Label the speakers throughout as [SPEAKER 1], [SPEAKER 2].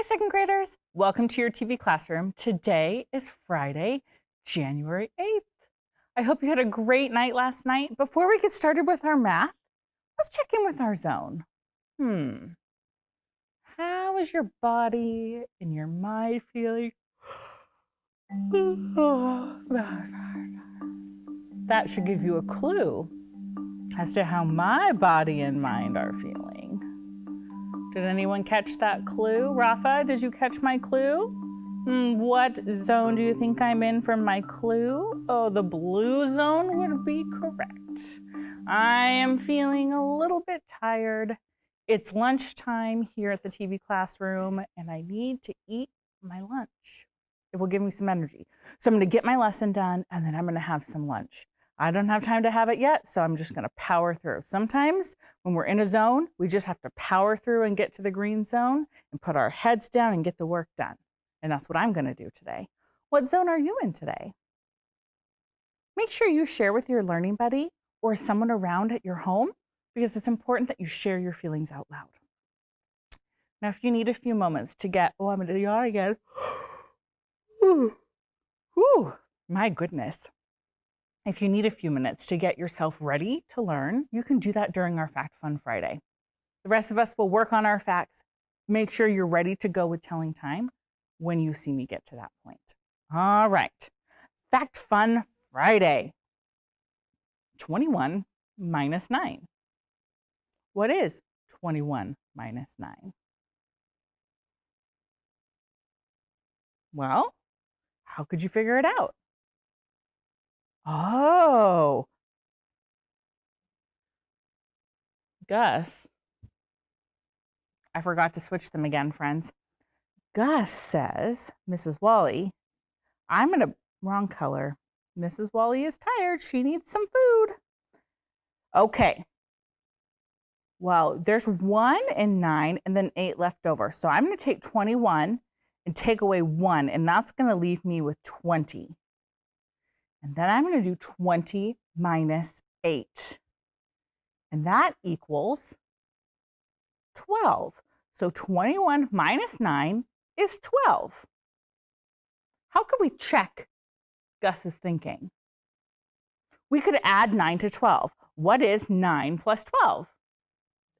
[SPEAKER 1] second graders. Welcome to your TV classroom. Today is Friday, January 8th. I hope you had a great night last night. Before we get started with our math, let's check in with our zone. How is your body and your mind feeling? That should give you a clue as to how my body and mind are feeling. Did anyone catch that clue? Rafa, did you catch my clue? What zone do you think I'm in for my clue? Oh, the blue zone would be correct. I am feeling a little bit tired. It's lunchtime here at the TV classroom, and I need to eat my lunch. It will give me some energy. So I'm going to get my lesson done, and then I'm going to have some lunch. I don't have time to have it yet, so I'm just going to power through. Sometimes when we're in a zone, we just have to power through and get to the green zone and put our heads down and get the work done. And that's what I'm going to do today. What zone are you in today? Make sure you share with your learning buddy or someone around at your home, because it's important that you share your feelings out loud. Now, if you need a few moments to get, I'm going to yawn again. My goodness. If you need a few minutes to get yourself ready to learn, you can do that during our Fact Fun Friday. The rest of us will work on our facts. Make sure you're ready to go with telling time when you see me get to that point. All right, Fact Fun Friday. 21 minus 9. What is 21 minus 9? Well, how could you figure it out? Oh, Gus. I forgot to switch them again, friends. Gus says, Mrs. Wally, I'm in a wrong color. Mrs. Wally is tired. She needs some food. Okay. Well, there's 1 and 9 and then 8 left over. So I'm going to take 21 and take away 1, and that's going to leave me with 20. And then I'm going to do 20 minus 8. And that equals 12. So 21 minus 9 is 12. How could we check Gus's thinking? We could add 9 to 12. What is 9 plus 12?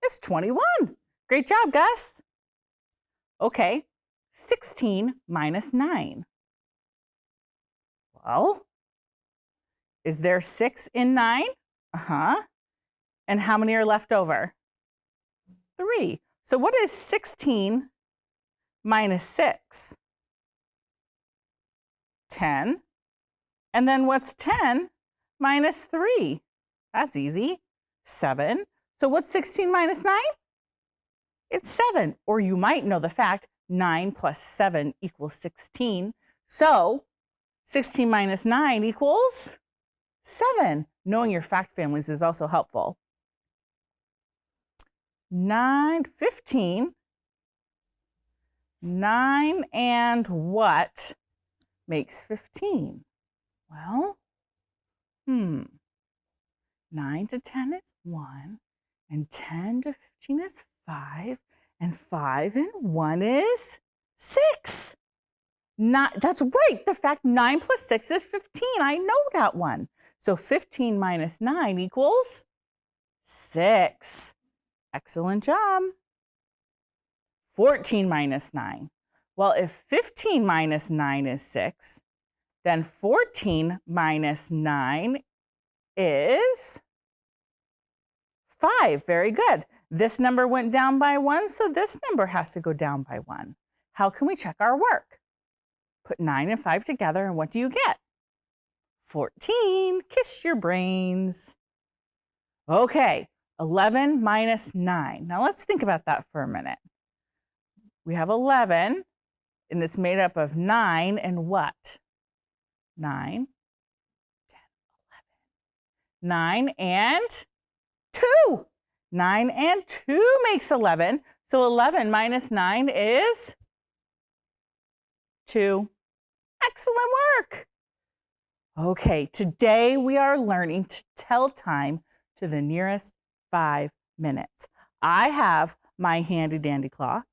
[SPEAKER 1] It's 21. Great job, Gus. Okay, 16 minus 9. Well, is there 6 in 9? And how many are left over? 3. So what is 16 minus 6? 10. And then what's 10 minus 3? That's easy. 7. So what's 16 minus 9? It's 7. Or you might know the fact 9 plus 7 equals 16. So 16 minus 9 equals 7. Knowing your fact families is also helpful. 15. 9 and what makes 15? Well, 9 to 10 is 1, and 10 to 15 is 5, and 5 and 1 is 6. That's right. The fact 9 plus 6 is 15. I know that one. So 15 minus 9 equals 6. Excellent job. 14 minus 9. Well, if 15 minus 9 is 6, then 14 minus 9 is 5. Very good. This number went down by 1, so this number has to go down by 1. How can we check our work? Put 9 and 5 together, and what do you get? 14. Kiss your brains. Okay, 11 minus 9. Now let's think about that for a minute. We have 11, and it's made up of 9 and what? 9, 10, 11. 9 and 2. 9 and 2 makes 11. So 11 minus 9 is 2. Excellent work. Okay, today we are learning to tell time to the nearest 5 minutes. I have my handy dandy clock.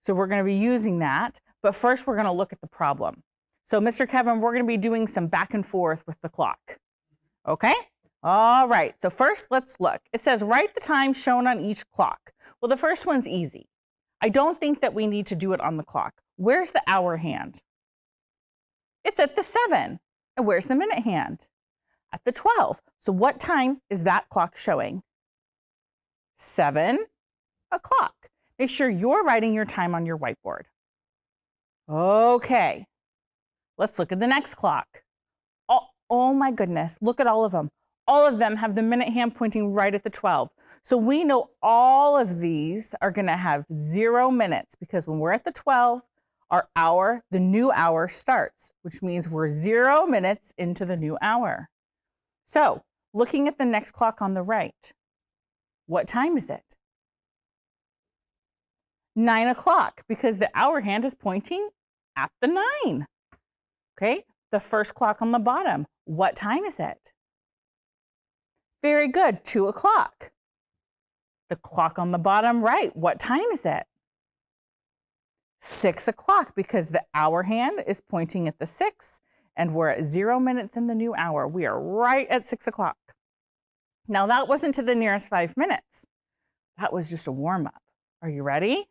[SPEAKER 1] So we're going to be using that. But first, we're going to look at the problem. So Mr. Kevin, we're going to be doing some back and forth with the clock. Okay? All right. So first, let's look. It says, write the time shown on each clock. Well, the first one's easy. I don't think that we need to do it on the clock. Where's the hour hand? It's at the 7. And where's the minute hand? At the 12. So what time is that clock showing? 7 o'clock. Make sure you're writing your time on your whiteboard. Okay, let's look at the next clock. Oh my goodness, look at all of them. All of them have the minute hand pointing right at the 12. So we know all of these are gonna have 0 minutes because when we're at the 12, our hour, the new hour starts, which means we're 0 minutes into the new hour. So looking at the next clock on the right, what time is it? 9 o'clock, because the hour hand is pointing at the 9. Okay, the first clock on the bottom, what time is it? Very good, 2 o'clock. The clock on the bottom right, what time is it? 6 o'clock, because the hour hand is pointing at the 6, and we're at 0 minutes in the new hour. We are right at 6 o'clock. Now that wasn't to the nearest 5 minutes. That was just a warm-up. Are you ready?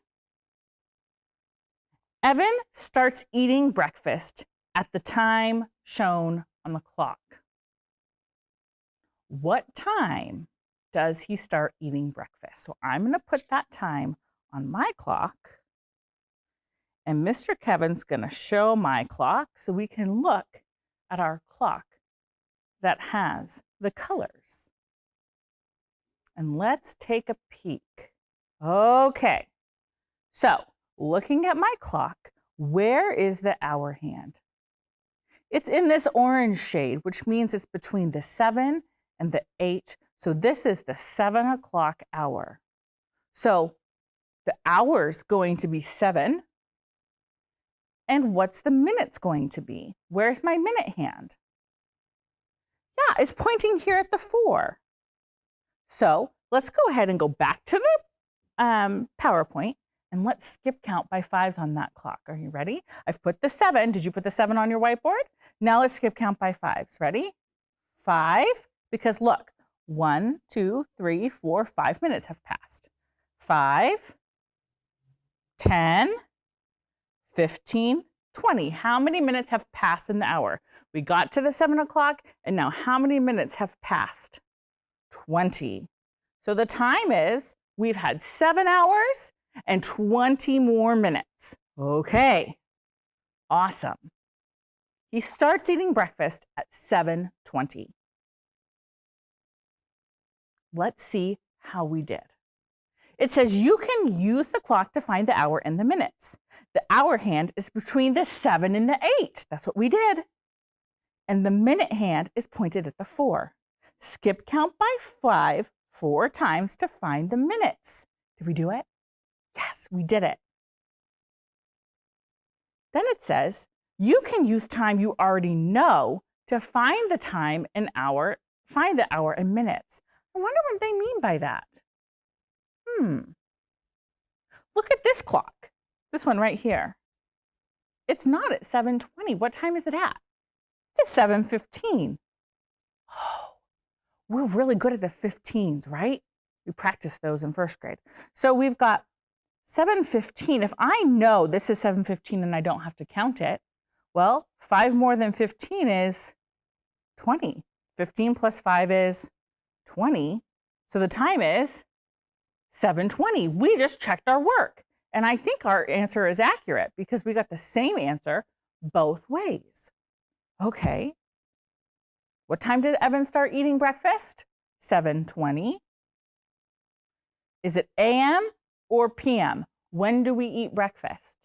[SPEAKER 1] Evan starts eating breakfast at the time shown on the clock. What time does he start eating breakfast? So I'm going to put that time on my clock, and Mr. Kevin's going to show my clock so we can look at our clock that has the colors. And let's take a peek. Okay, so looking at my clock, where is the hour hand? It's in this orange shade, which means it's between the 7 and the 8. So this is the 7 o'clock hour. So the hour's going to be 7. And what's the minutes going to be? Where's my minute hand? Yeah, it's pointing here at the 4. So let's go ahead and go back to the PowerPoint. And let's skip count by 5s on that clock. Are you ready? I've put the 7. Did you put the 7 on your whiteboard? Now let's skip count by 5s. Ready? 5, because look, 1, 2, 3, 4, 5 minutes have passed. 5, 10, 15, 20. How many minutes have passed in the hour? We got to the 7 o'clock, and now how many minutes have passed? 20. So the time is, we've had 7 hours and 20 more minutes. Okay, awesome. He starts eating breakfast at 7:20. Let's see how we did. It says you can use the clock to find the hour and the minutes. The hour hand is between the 7 and the 8. That's what we did. And the minute hand is pointed at the 4. Skip count by 5 4 times to find the minutes. Did we do it? Yes, we did it. Then it says, you can use time you already know to find the time and hour, find the hour and minutes. I wonder what they mean by that. Look at this clock, this one right here. It's not at 7:20. What time is it at? It's at 7:15. Oh, we're really good at the 15s, right? We practiced those in first grade. So we've got 7:15. If I know this is 7:15 and I don't have to count it, well, 5 more than 15 is 20. 15 plus 5 is 20. So the time is 7:20. We just checked our work. And I think our answer is accurate because we got the same answer both ways. Okay. What time did Evan start eating breakfast? 7:20. Is it AM or PM? When do we eat breakfast?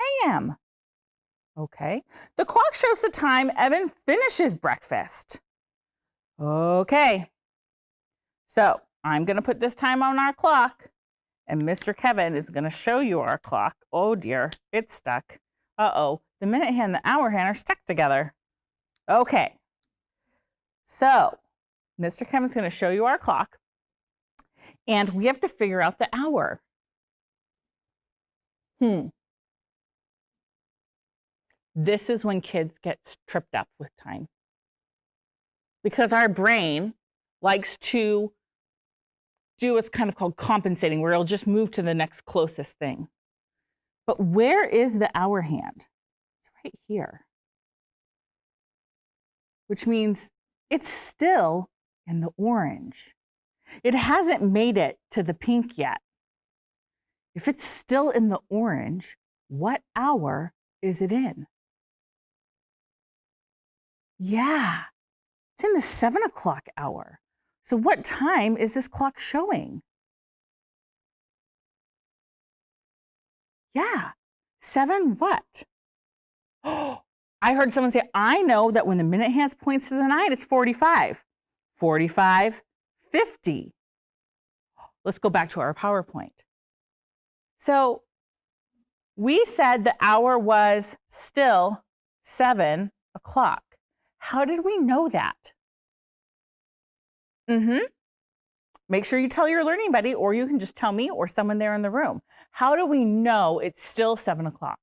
[SPEAKER 1] AM. Okay. The clock shows the time Evan finishes breakfast. Okay. So I'm going to put this time on our clock, and Mr. Kevin is going to show you our clock. Oh dear, it's stuck. Uh-oh, the minute hand and the hour hand are stuck together. Okay. So Mr. Kevin's going to show you our clock, and we have to figure out the hour. This is when kids get tripped up with time. Because our brain likes to do what's kind of called compensating, where it'll just move to the next closest thing. But where is the hour hand? It's right here. Which means it's still in the orange. It hasn't made it to the pink yet. If it's still in the orange, what hour is it in? Yeah, it's in the 7 o'clock hour. So what time is this clock showing? Yeah, 7 what? Oh, I heard someone say, I know that when the minute hand points to the 9, it's 45. 45, 50. Let's go back to our PowerPoint. So we said the hour was still 7 o'clock. How did we know that? Make sure you tell your learning buddy, or you can just tell me or someone there in the room. How do we know it's still 7 o'clock?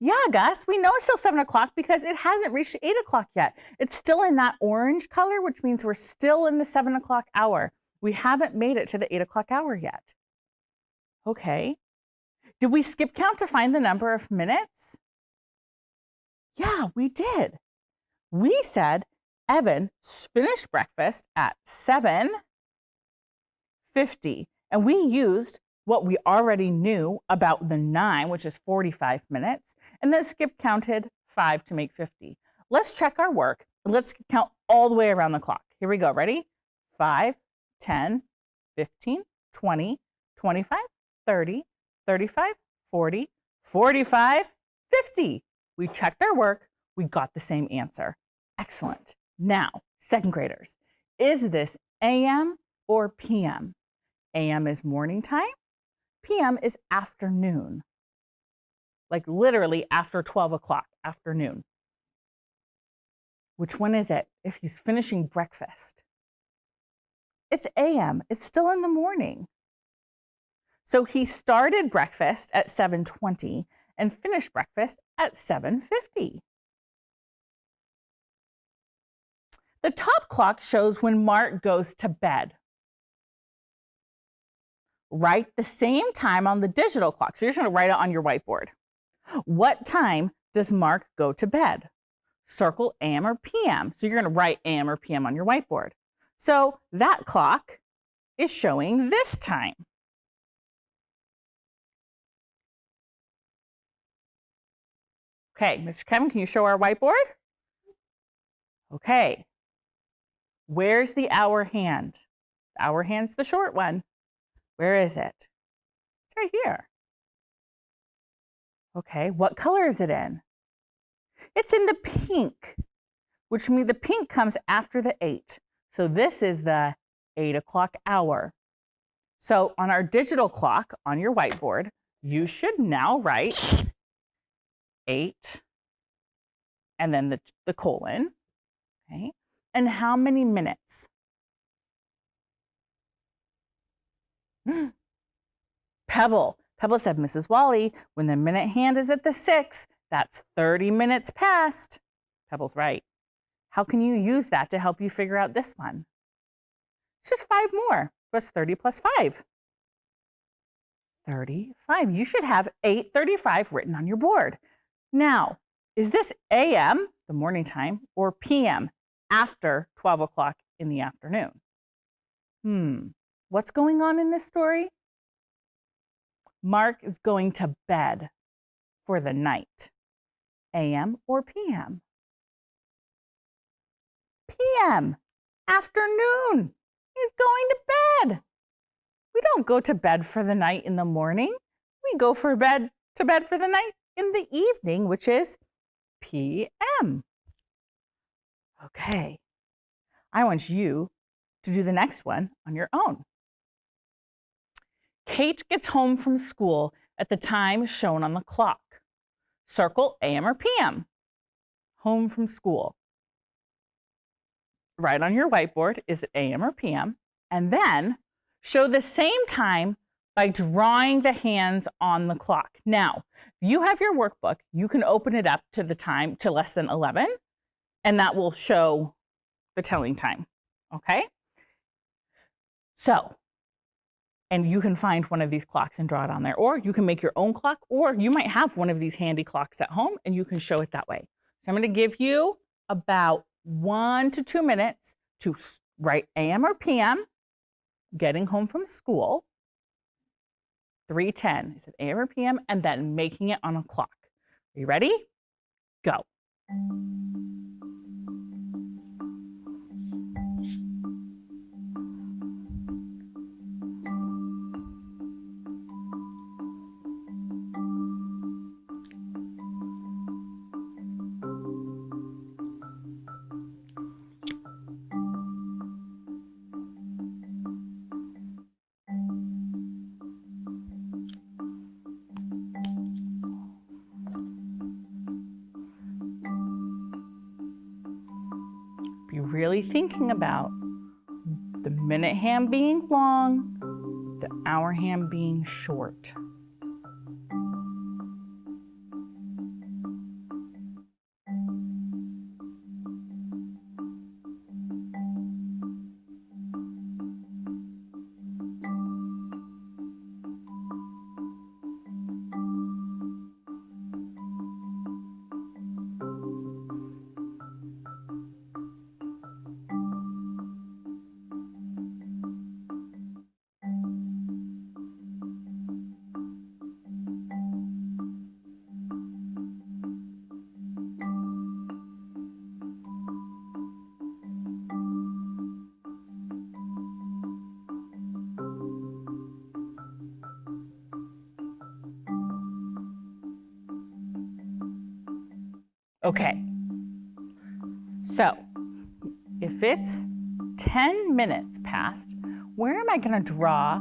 [SPEAKER 1] Yeah, Gus, we know it's still 7 o'clock because it hasn't reached 8 o'clock yet. It's still in that orange color, which means we're still in the 7 o'clock hour. We haven't made it to the 8 o'clock hour yet. Okay. Did we skip count to find the number of minutes? Yeah, we did. We said Evan finished breakfast at 7:50, and we used what we already knew about the 9, which is 45 minutes, and then skip counted 5 to make 50. Let's check our work. Let's count all the way around the clock. Here we go. Ready? 5, 10, 15, 20, 25, 30, 35, 40, 45, 50. We checked our work. We got the same answer. Excellent. Now, second graders, is this AM or PM? AM is morning time. PM is afternoon. Like literally after 12 o'clock, afternoon. Which one is it if he's finishing breakfast? It's AM. It's still in the morning. So he started breakfast at 7:20 and finished breakfast at 7:50. The top clock shows when Mark goes to bed. Write the same time on the digital clock. So you're just going to write it on your whiteboard. What time does Mark go to bed? Circle AM or PM. So you're going to write AM or PM on your whiteboard. So that clock is showing this time. Okay, Mr. Kevin, can you show our whiteboard? Okay. Where's the hour hand? The hour hand's the short one. Where is it? It's right here. Okay, what color is it in? It's in the pink, which means the pink comes after the 8. So this is the 8 o'clock hour. So on our digital clock on your whiteboard, you should now write 8 and then the colon. Okay, and how many minutes? Pebble said, Mrs. Wally, when the minute hand is at the 6, that's 30 minutes past. Pebble's right. How can you use that to help you figure out this one? It's just 5 more. What's 30 plus 5? 35. You should have 8:35 written on your board. Now, is this AM, the morning time, or PM, after 12 o'clock in the afternoon? What's going on in this story? Mark is going to bed for the night. AM or PM? PM, afternoon. He's going to bed. We don't go to bed for the night in the morning. We go to bed for the night in the evening, which is PM. Okay, I want you to do the next one on your own. Kate gets home from school at the time shown on the clock. Circle AM or PM. Home from school. Write on your whiteboard, is it AM or PM? And then show the same time by drawing the hands on the clock. Now, if you have your workbook, you can open it up to the time, to lesson 11, and that will show the telling time, okay? So, and you can find one of these clocks and draw it on there, or you can make your own clock, or you might have one of these handy clocks at home and you can show it that way. So I'm going to give you about 1 to 2 minutes to write AM or PM, getting home from school, 3:10, is it AM or PM, and then making it on a clock. Are you ready? Go. Be really thinking about the minute hand being long, the hour hand being short. Okay, so if it's 10 minutes past, where am I going to draw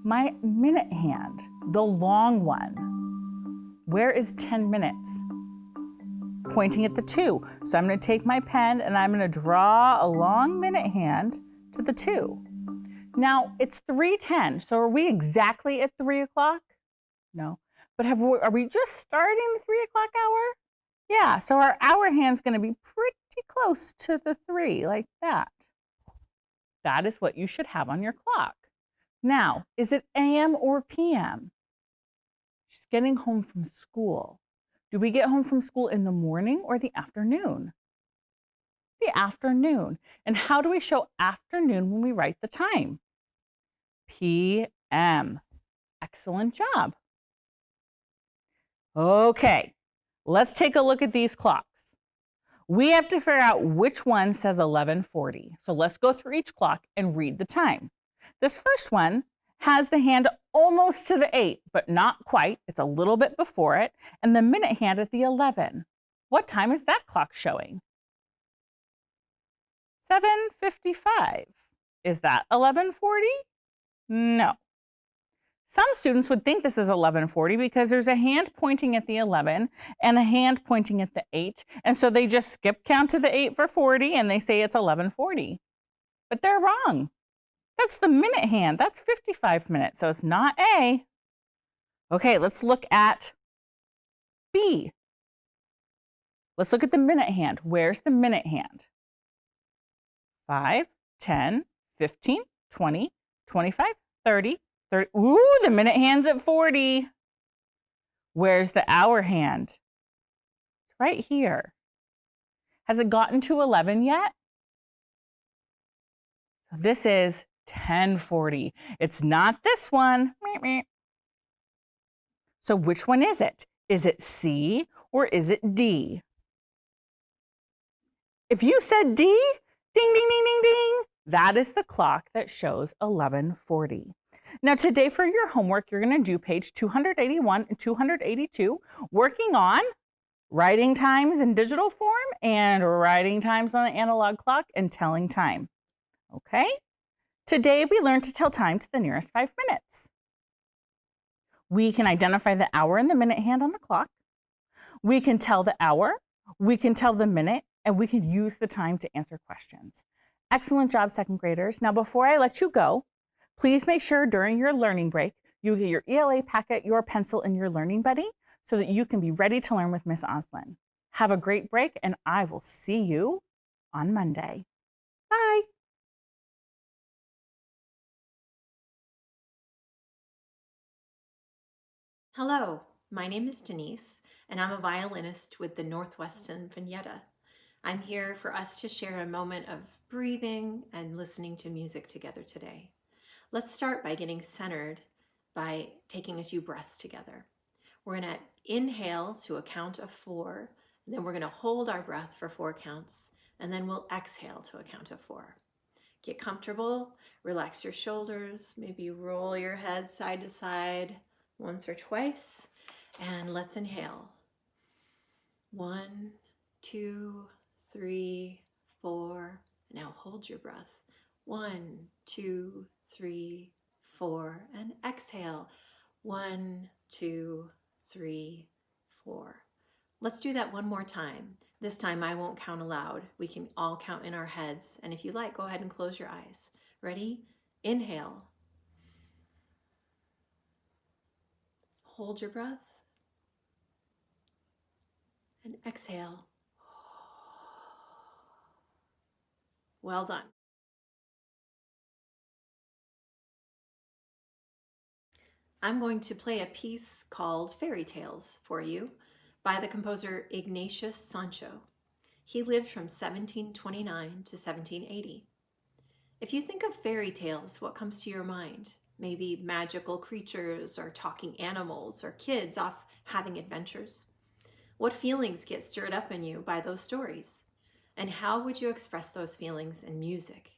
[SPEAKER 1] my minute hand, the long one? Where is 10 minutes? Pointing at the 2. So I'm going to take my pen and I'm going to draw a long minute hand to the 2. Now it's 3:10, so are we exactly at 3 o'clock? No, but are we just starting the 3 o'clock hour? Yeah, so our hour hand's going to be pretty close to the 3, like that. That is what you should have on your clock. Now, is it AM or PM? She's getting home from school. Do we get home from school in the morning or the afternoon? The afternoon. And how do we show afternoon when we write the time? PM. Excellent job. Okay. Let's take a look at these clocks. We have to figure out which one says 11:40. So let's go through each clock and read the time. This first one has the hand almost to the 8, but not quite. It's a little bit before it. And the minute hand at the 11. What time is that clock showing? 7:55. Is that 11:40? No. Some students would think this is 11:40 because there's a hand pointing at the 11 and a hand pointing at the 8. And so they just skip count to the 8 for 40 and they say it's 11:40. But they're wrong. That's the minute hand. That's 55 minutes. So it's not A. Okay, let's look at B. Let's look at the minute hand. Where's the minute hand? 5, 10, 15, 20, 25, 30. 30. Ooh, the minute hand's at 40. Where's the hour hand? It's right here. Has it gotten to 11 yet? This is 10:40. It's not this one. So which one is it? Is it C or is it D? If you said D, ding, ding, ding, ding, ding, that is the clock that shows 11:40. Now today for your homework, you're going to do page 281 and 282, working on writing times in digital form and writing times on the analog clock and telling time. Okay? Today we learned to tell time to the nearest 5 minutes. We can identify the hour and the minute hand on the clock. We can tell the hour, we can tell the minute, and we can use the time to answer questions. Excellent job, second graders. Now before I let you go, please make sure during your learning break, you get your ELA packet, your pencil, and your learning buddy so that you can be ready to learn with Miss Oslin. Have a great break, and I will see you on Monday. Bye.
[SPEAKER 2] Hello, my name is Denise, and I'm a violinist with the Northwest Sinfonietta. I'm here for us to share a moment of breathing and listening to music together today. Let's start by getting centered by taking a few breaths together. We're going to inhale to a count of 4, and then we're going to hold our breath for 4 counts, and then we'll exhale to a count of 4. Get comfortable, relax your shoulders, maybe roll your head side to side once or twice, and let's inhale. 1, 2, 3, 4. Now hold your breath. 1, 2, 3, 4, and exhale. 1, 2, 3, 4. Let's do that one more time. This time I won't count aloud. We can all count in our heads. And if you like, go ahead and close your eyes. Ready? Inhale. Hold your breath. And exhale. Well done. I'm going to play a piece called Fairy Tales for you by the composer Ignatius Sancho. He lived from 1729 to 1780. If you think of fairy tales, what comes to your mind? Maybe magical creatures or talking animals or kids off having adventures. What feelings get stirred up in you by those stories? And how would you express those feelings in music?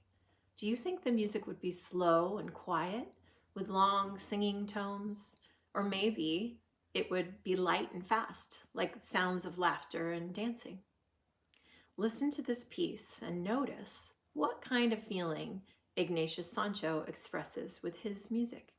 [SPEAKER 2] Do you think the music would be slow and quiet with long singing tones? Or maybe it would be light and fast, like sounds of laughter and dancing? Listen to this piece and notice what kind of feeling Ignatius Sancho expresses with his music.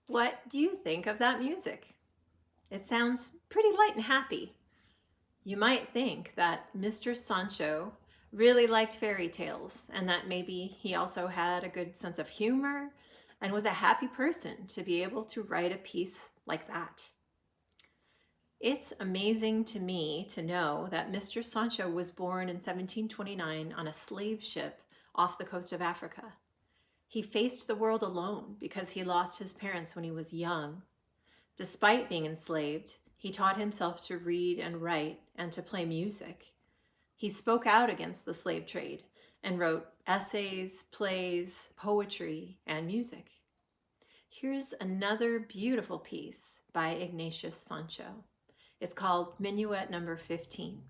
[SPEAKER 2] What do you think of that music? It sounds pretty light and happy. You might think that Mr. Sancho really liked fairy tales and that maybe he also had a good sense of humor and was a happy person to be able to write a piece like that. It's amazing to me to know that Mr. Sancho was born in 1729 on a slave ship off the coast of Africa. He faced the world alone because he lost his parents when he was young. Despite being enslaved, he taught himself to read and write and to play music. He spoke out against the slave trade and wrote essays, plays, poetry, and music. Here's another beautiful piece by Ignatius Sancho. It's called Minuet number 15.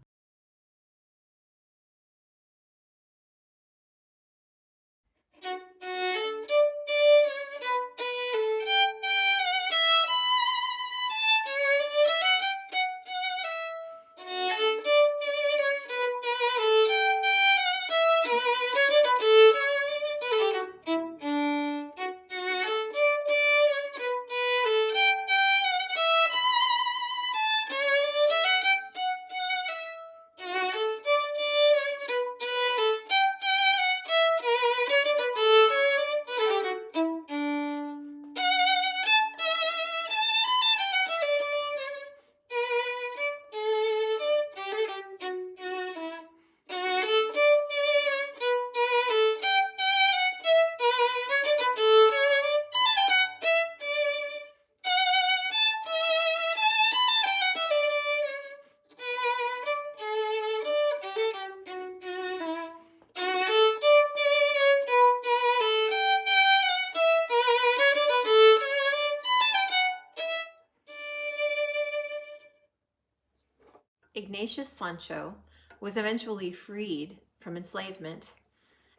[SPEAKER 2] Ignatius Sancho was eventually freed from enslavement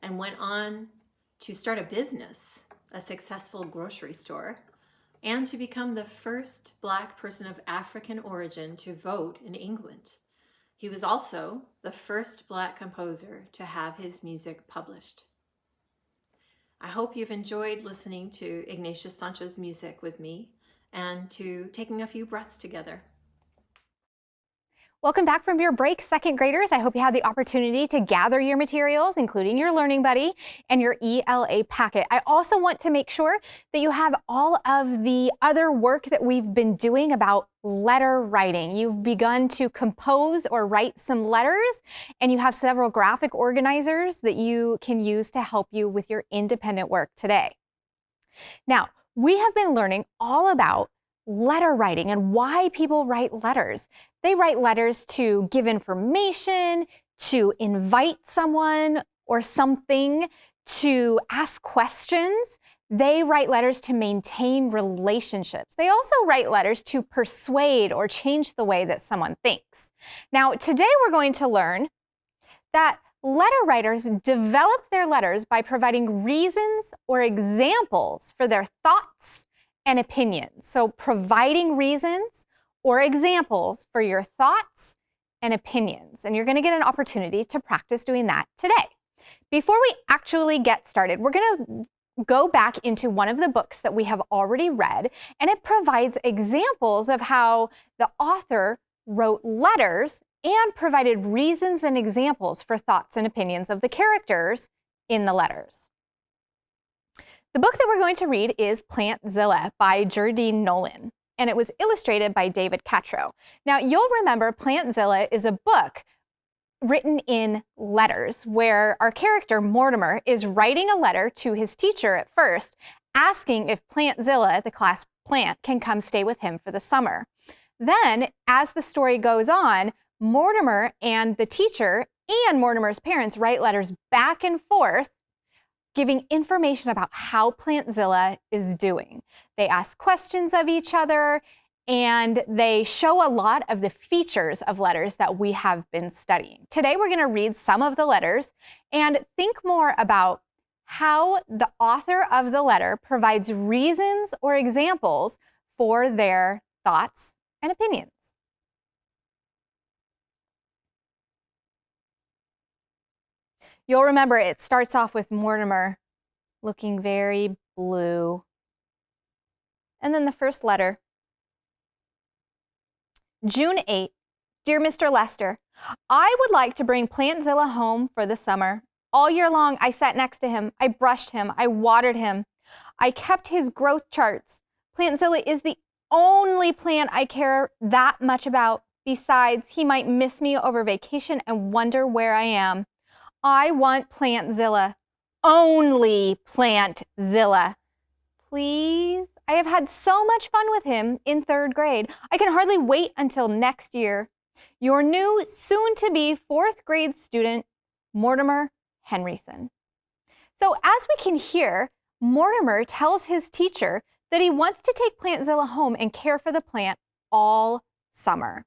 [SPEAKER 2] and went on to start a business, a successful grocery store, and to become the first Black person of African origin to vote in England. He was also the first Black composer to have his music published. I hope you've enjoyed listening to Ignatius Sancho's music with me and to taking a few breaths together.
[SPEAKER 3] Welcome back from your break, second graders. I hope you had the opportunity to gather your materials, including your Learning Buddy and your ELA packet. I also want to make sure that you have all of the other work that we've been doing about letter writing. You've begun to compose or write some letters, and you have several graphic organizers that you can use to help you with your independent work today. Now, we have been learning all about letter writing and why people write letters. They write letters to give information, to invite someone or something, to ask questions. They write letters to maintain relationships. They also write letters to persuade or change the way that someone thinks. Now, today we're going to learn that letter writers develop their letters by providing reasons or examples for their thoughts and opinions. So providing reasons or examples for your thoughts and opinions. And you're going to get an opportunity to practice doing that today. Before we actually get started, we're going to go back into one of the books that we have already read, and it provides examples of how the author wrote letters and provided reasons and examples for thoughts and opinions of the characters in the letters. The book that we're going to read is Plantzilla by Jardine Nolan, and it was illustrated by David Catrow. Now, you'll remember Plantzilla is a book written in letters where our character, Mortimer, is writing a letter to his teacher at first, asking if Plantzilla, the class plant, can come stay with him for the summer. Then, as the story goes on, Mortimer and the teacher and Mortimer's parents write letters back and forth, giving information about how Plantzilla is doing. They ask questions of each other, and they show a lot of the features of letters that we have been studying. Today, we're going to read some of the letters and think more about how the author of the letter provides reasons or examples for their thoughts and opinions. You'll remember it starts off with Mortimer looking very blue. And then the first letter. June 8, Dear Mr. Lester, I would like to bring Plantzilla home for the summer. All year long, I sat next to him. I brushed him. I watered him. I kept his growth charts. Plantzilla is the only plant I care that much about. Besides, he might miss me over vacation and wonder where I am. I want Plantzilla. Only Plantzilla. Please? I have had so much fun with him in third grade. I can hardly wait until next year. Your new, soon-to-be fourth grade student, Mortimer Henryson. So as we can hear, Mortimer tells his teacher that he wants to take Plantzilla home and care for the plant all summer.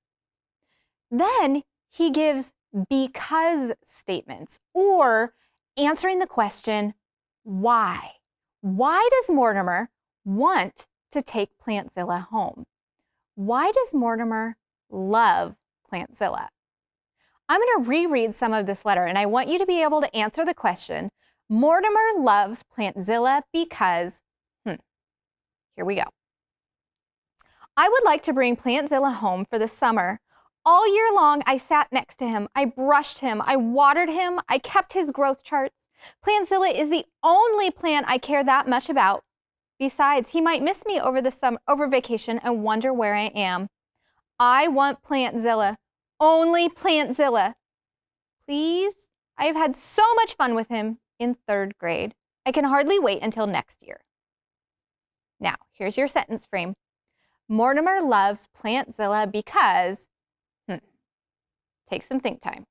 [SPEAKER 3] Then he gives because statements, or answering the question, why? Why does Mortimer want to take Plantzilla home? Why does Mortimer love Plantzilla? I'm going to reread some of this letter, and I want you to be able to answer the question, Mortimer loves Plantzilla because, here we go. I would like to bring Plantzilla home for the summer. All year long, I sat next to him. I brushed him. I watered him. I kept his growth charts. Plantzilla is the only plant I care that much about. Besides, he might miss me over vacation and wonder where I am. I want Plantzilla. Only Plantzilla. Please? I have had so much fun with him in third grade. I can hardly wait until next year. Now, here's your sentence frame. Mortimer loves Plantzilla because, take some think time.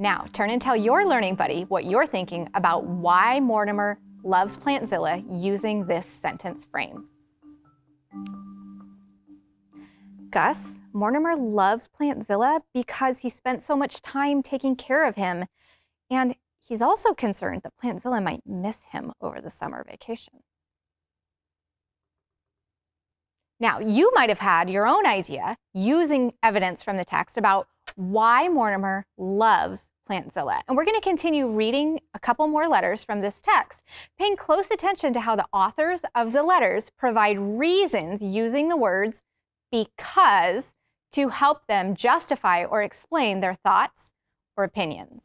[SPEAKER 3] Now, turn and tell your learning buddy what you're thinking about why Mortimer loves Plantzilla using this sentence frame. Gus, Mortimer loves Plantzilla because he spent so much time taking care of him, and he's also concerned that Plantzilla might miss him over the summer vacation. Now, you might have had your own idea using evidence from the text about why Mortimer loves Plantzilla. And we're going to continue reading a couple more letters from this text, paying close attention to how the authors of the letters provide reasons using the words because to help them justify or explain their thoughts or opinions.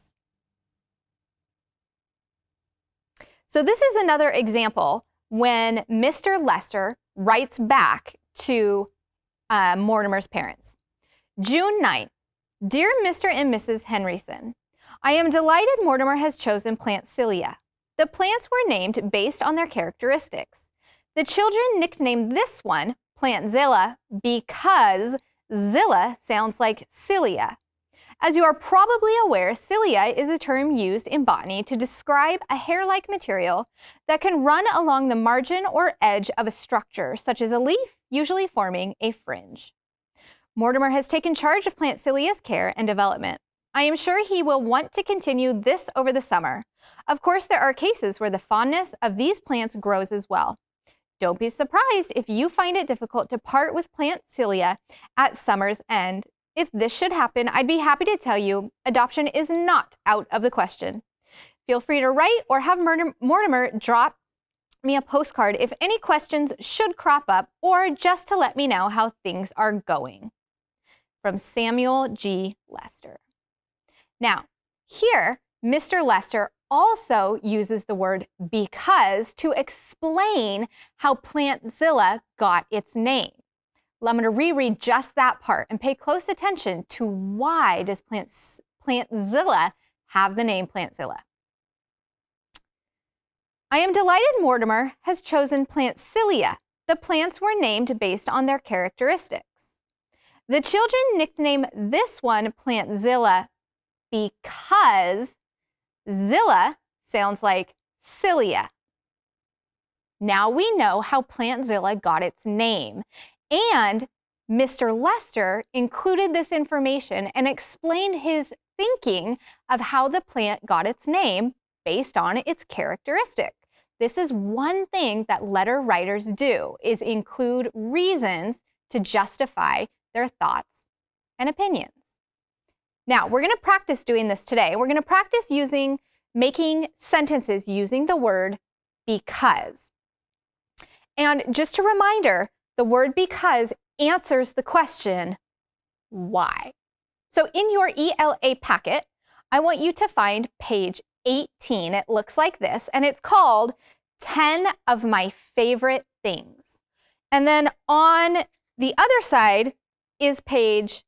[SPEAKER 3] So this is another example when Mr. Lester writes back to Mortimer's parents. June 9th, dear Mr. and Mrs. Henryson, I am delighted Mortimer has chosen Plantzilla. The plants were named based on their characteristics. The children nicknamed this one Plantzilla because Zilla sounds like cilia. As you are probably aware, cilia is a term used in botany to describe a hair-like material that can run along the margin or edge of a structure, such as a leaf, usually forming a fringe. Mortimer has taken charge of Plantzillia's care and development. I am sure he will want to continue this over the summer. Of course, there are cases where the fondness of these plants grows as well. Don't be surprised if you find it difficult to part with Plantzilla at summer's end. If this should happen, I'd be happy to tell you adoption is not out of the question. Feel free to write or have Mortimer drop me a postcard if any questions should crop up, or just to let me know how things are going. From Samuel G. Lester. Now, here, Mr. Lester also uses the word because to explain how Plantzilla got its name. I'm going to reread just that part and pay close attention to why does Plantzilla have the name Plantzilla. I am delighted Mortimer has chosen Plantzilla. The plants were named based on their characteristics. The children nickname this one Plantzilla because Zilla sounds like cilia. Now we know how Plantzilla got its name, and Mr. Lester included this information and explained his thinking of how the plant got its name based on its characteristic. This is one thing that letter writers do, is include reasons to justify their thoughts and opinions. Now, we're going to practice doing this today. We're going to practice making sentences using the word because. And just a reminder, the word because answers the question, why? So in your ELA packet, I want you to find page 18. It looks like this, and it's called 10 of My Favorite Things. And then on the other side is page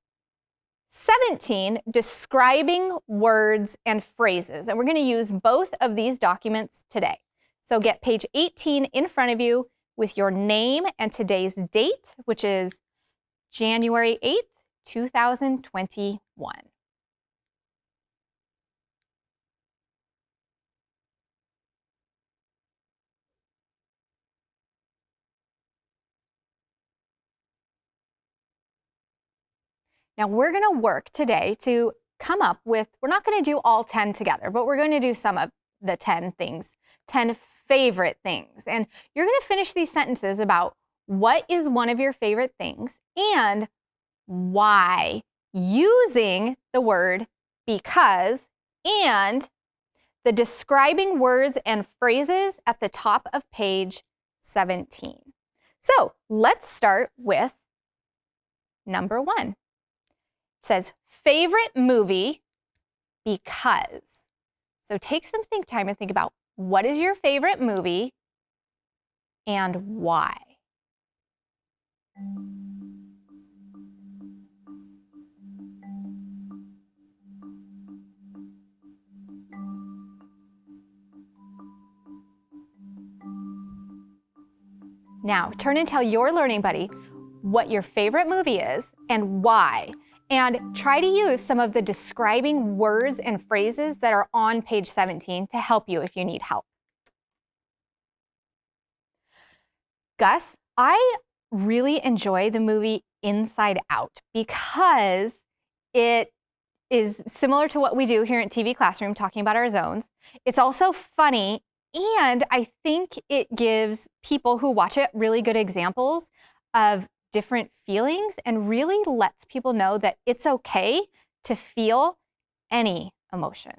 [SPEAKER 3] 17, describing words and phrases. And we're going to use both of these documents today. So get page 18 in front of you with your name and today's date, which is January 8th, 2021. Now we're going to work today to come up with, we're not going to do all 10 together, but we're going to do some of the 10 things, 10 favorite things. And you're going to finish these sentences about what is one of your favorite things and why, using the word because and the describing words and phrases at the top of page 17. So let's start with number 1. It says, favorite movie because. So take some time and think about what is your favorite movie and why. Now turn and tell your learning buddy what your favorite movie is and why. And try to use some of the describing words and phrases that are on page 17 to help you if you need help. Gus, I really enjoy the movie Inside Out because it is similar to what we do here at TV Classroom, talking about our zones. It's also funny, and I think it gives people who watch it really good examples of different feelings and really lets people know that it's okay to feel any emotion.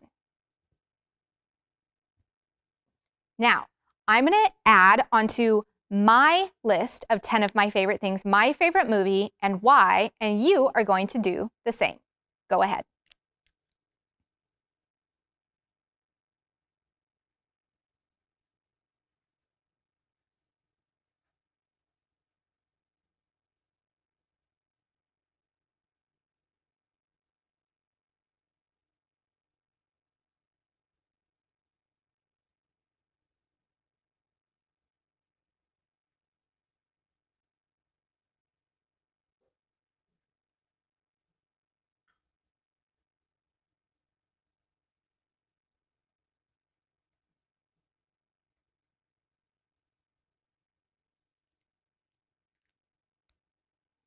[SPEAKER 3] Now, I'm going to add onto my list of 10 of my favorite things, my favorite movie and why, and you are going to do the same. Go ahead.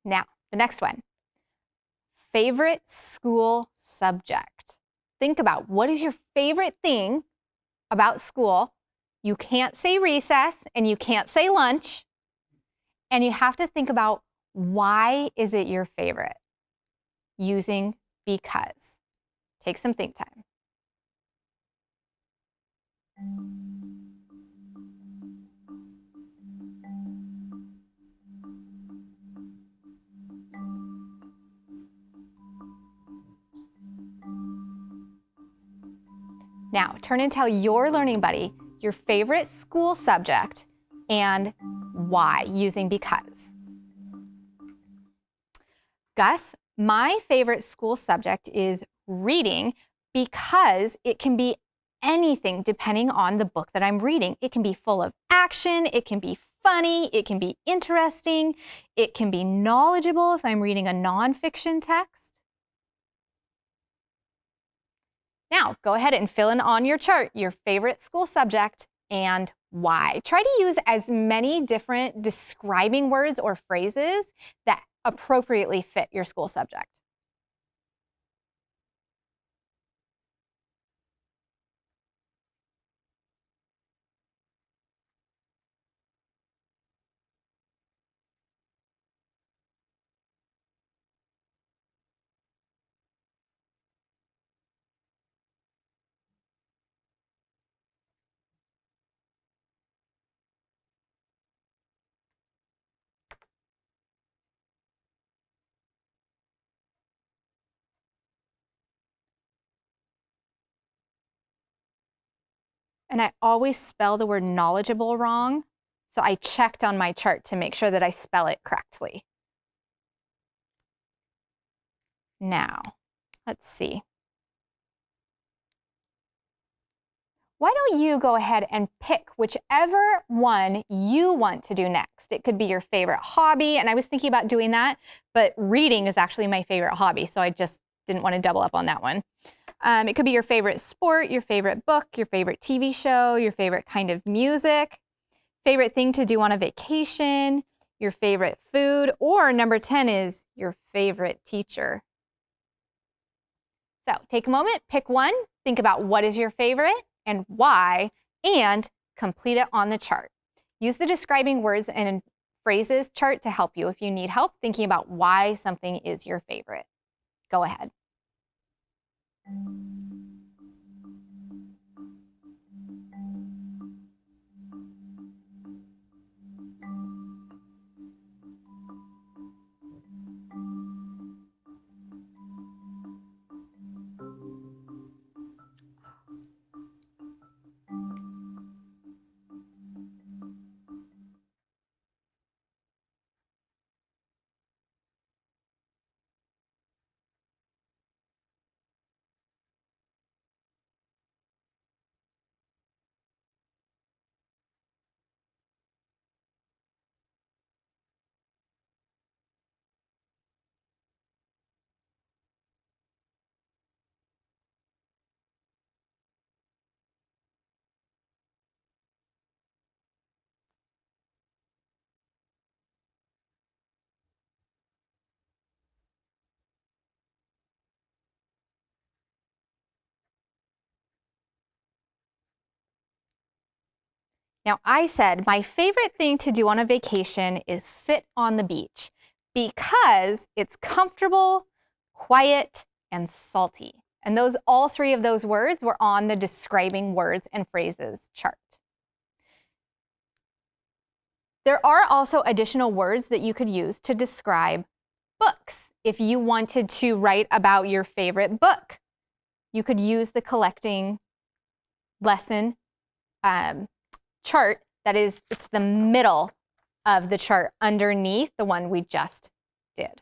[SPEAKER 3] Now, the next one. Favorite school subject. Think about what is your favorite thing about school. You can't say recess and you can't say lunch. And you have to think about why is it your favorite? Using because. Take some think time. Now, turn and tell your learning buddy your favorite school subject and why, using because. Gus, my favorite school subject is reading because it can be anything depending on the book that I'm reading. It can be full of action, it can be funny, it can be interesting, it can be knowledgeable if I'm reading a nonfiction text. Now, go ahead and fill in on your chart your favorite school subject and why. Try to use as many different describing words or phrases that appropriately fit your school subject. And I always spell the word knowledgeable wrong, so I checked on my chart to make sure that I spell it correctly. Now, let's see. Why don't you go ahead and pick whichever one you want to do next? It could be your favorite hobby, and I was thinking about doing that, but reading is actually my favorite hobby, so I just didn't want to double up on that one. It could be your favorite sport, your favorite book, your favorite TV show, your favorite kind of music, favorite thing to do on a vacation, your favorite food, or number 10 is your favorite teacher. So take a moment, pick one, think about what is your favorite and why, and complete it on the chart. Use the describing words and phrases chart to help you if you need help thinking about why something is your favorite. Go ahead. Now, I said my favorite thing to do on a vacation is sit on the beach because it's comfortable, quiet, and salty. And all three of those words were on the describing words and phrases chart. There are also additional words that you could use to describe books. If you wanted to write about your favorite book, you could use the collecting lesson chart. It's the middle of the chart underneath the one we just did.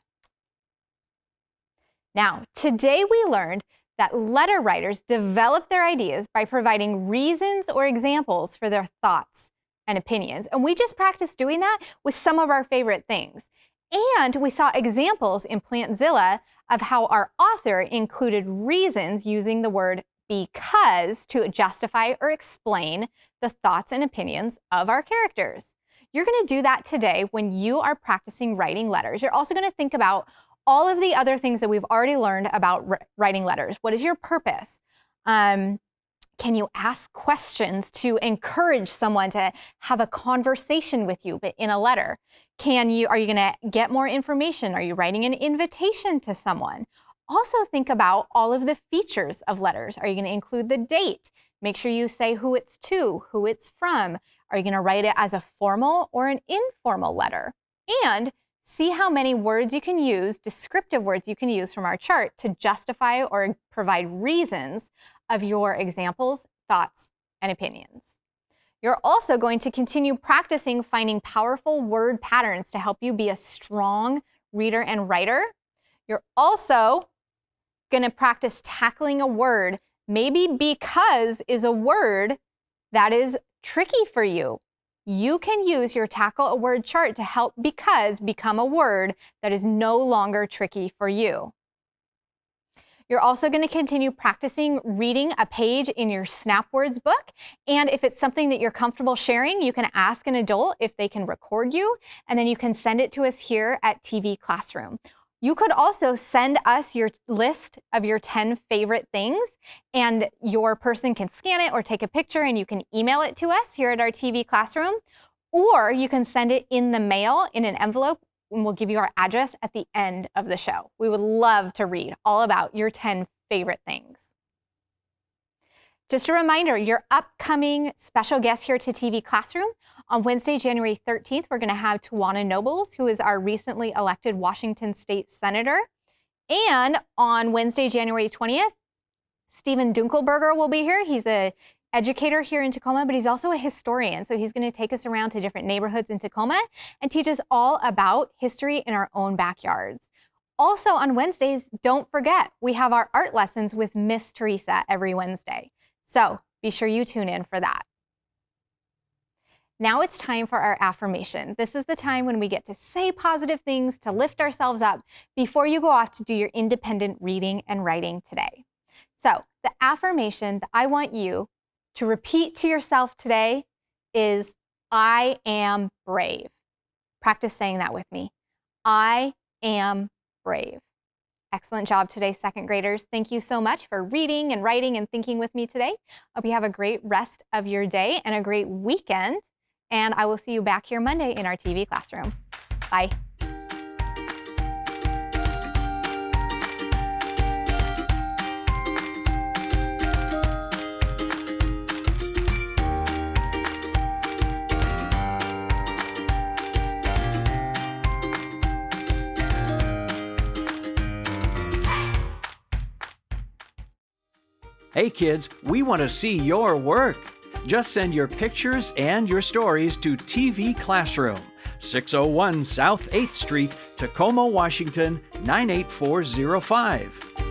[SPEAKER 3] Now, today we learned that letter writers develop their ideas by providing reasons or examples for their thoughts and opinions. And we just practiced doing that with some of our favorite things. And we saw examples in Plantzilla of how our author included reasons using the word because to justify or explain the thoughts and opinions of our characters. You're going to do that today when you are practicing writing letters. You're also going to think about all of the other things that we've already learned about writing letters. What is your purpose? Can you ask questions to encourage someone to have a conversation with you, but in a letter? Are you going to get more information? Are you writing an invitation to someone? Also think about all of the features of letters. Are you going to include the date? Make sure you say who it's to, who it's from. Are you going to write it as a formal or an informal letter? And see how many words you can use, descriptive words you can use from our chart to justify or provide reasons of your examples, thoughts, and opinions. You're also going to continue practicing finding powerful word patterns to help you be a strong reader and writer. You're also going to practice tackling a word, maybe because is a word that is tricky for you. You can use your tackle a word chart to help because become a word that is no longer tricky for you. You're also going to continue practicing reading a page in your SnapWords book. And if it's something that you're comfortable sharing, you can ask an adult if they can record you, and then you can send it to us here at TV Classroom. You could also send us your list of your 10 favorite things, and your person can scan it or take a picture and you can email it to us here at our TV Classroom, or you can send it in the mail in an envelope, and we'll give you our address at the end of the show. We would love to read all about your 10 favorite things. Just a reminder, your upcoming special guest here to TV Classroom, on Wednesday, January 13th, we're going to have Tawana Nobles, who is our recently elected Washington State Senator. And on Wednesday, January 20th, Stephen Dunkelberger will be here. He's an educator here in Tacoma, but he's also a historian. So he's going to take us around to different neighborhoods in Tacoma and teach us all about history in our own backyards. Also on Wednesdays, don't forget, we have our art lessons with Miss Teresa every Wednesday. So be sure you tune in for that. Now it's time for our affirmation. This is the time when we get to say positive things to lift ourselves up before you go off to do your independent reading and writing today. So the affirmation that I want you to repeat to yourself today is, I am brave. Practice saying that with me. I am brave. Excellent job today, second graders. Thank you so much for reading and writing and thinking with me today. Hope you have a great rest of your day and a great weekend. And I will see you back here Monday in our TV Classroom. Bye.
[SPEAKER 4] Hey kids, we want to see your work. Just send your pictures and your stories to TV Classroom, 601 South 8th Street, Tacoma, Washington, 98405.